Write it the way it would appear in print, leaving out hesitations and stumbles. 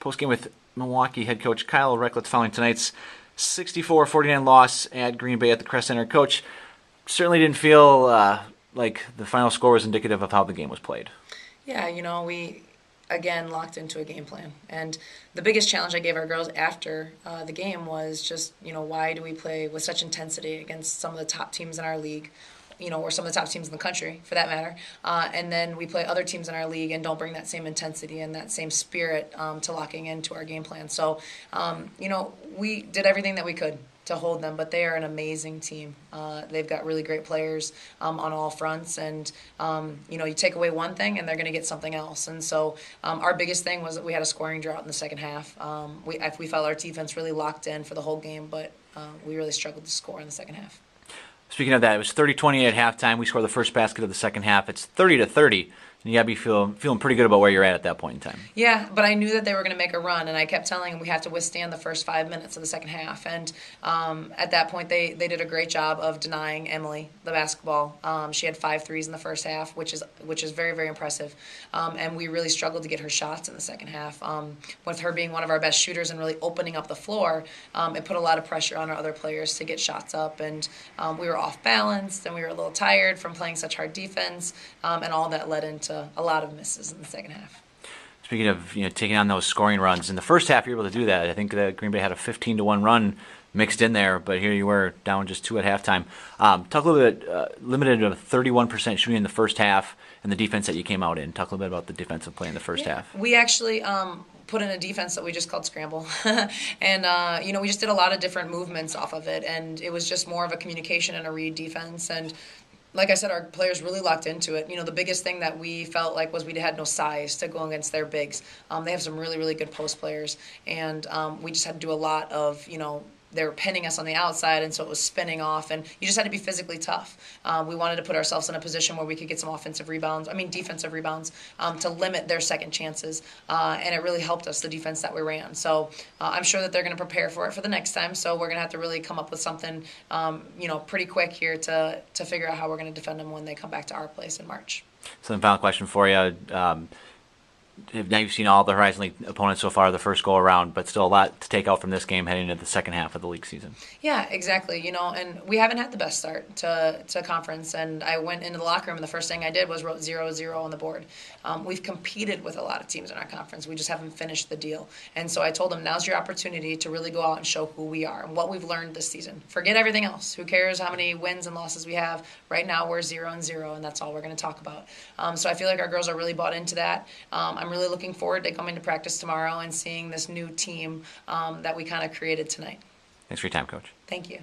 Postgame with Milwaukee head coach Kyle Rechlicz following tonight's 64-49 loss at Green Bay at the Crest Center. Coach, certainly didn't feel like the final score was indicative of how the game was played. Yeah, we again locked into a game plan. And the biggest challenge I gave our girls after the game was just, why do we play with such intensity against some of the top teams in our league? Or some of the top teams in the country, for that matter. And then we play other teams in our league and don't bring that same intensity and that same spirit to locking into our game plan. So, we did everything that we could to hold them, but they are an amazing team. They've got really great players on all fronts, and you take away one thing and they're going to get something else. And so our biggest thing was that we had a scoring drought in the second half. We felt our defense really locked in for the whole game, but we really struggled to score in the second half. Speaking of that, it was 30-28 at halftime. We scored the first basket of the second half. It's 30-30, and you got to be feeling pretty good about where you're at that point in time. Yeah, but I knew that they were going to make a run, and I kept telling them we have to withstand the first 5 minutes of the second half. And at that point, they did a great job of denying Emily the basketball. She had 5 threes in the first half, which is very, very impressive. And we really struggled to get her shots in the second half. With her being one of our best shooters and really opening up the floor, it put a lot of pressure on our other players to get shots up. And we were off balance, and we were a little tired from playing such hard defense, and all that led into a lot of misses in the second half. Speaking of taking on those scoring runs, in the first half you were able to do that. I think that Green Bay had a 15-1 run mixed in there, but here you were down just 2 at halftime. Talk a little bit, limited to 31% shooting in the first half, and the defense that you came out in. Talk a little bit about the defensive play in the first half. We actually put in a defense that we just called scramble. And, we just did a lot of different movements off of it, and it was just more of a communication and a read defense. And like I said, our players really locked into it. The biggest thing that we felt like was we had no size to go against their bigs. They have some really, really good post players, and we just had to do a lot of, they were pinning us on the outside, and so it was spinning off, and you just had to be physically tough. We wanted to put ourselves in a position where we could get some defensive rebounds, to limit their second chances, and it really helped us, the defense that we ran. So I'm sure that they're going to prepare for it for the next time, so we're going to have to really come up with something, pretty quick here to figure out how we're going to defend them when they come back to our place in March. So the final question for you. Now you've seen all the Horizon League opponents so far the first go around, but still a lot to take out from this game heading into the second half of the league season. Yeah, exactly. And we haven't had the best start to conference, and I went into the locker room and the first thing I did was wrote 0-0 on the board. We've competed with a lot of teams in our conference. We just haven't finished the deal. And so I told them, now's your opportunity to really go out and show who we are and what we've learned this season. Forget everything else. Who cares how many wins and losses we have? Right now we're 0-0, and that's all we're going to talk about. So I feel like our girls are really bought into that. I'm really looking forward to coming to practice tomorrow and seeing this new team that we kind of created tonight. Thanks for your time, Coach. Thank you.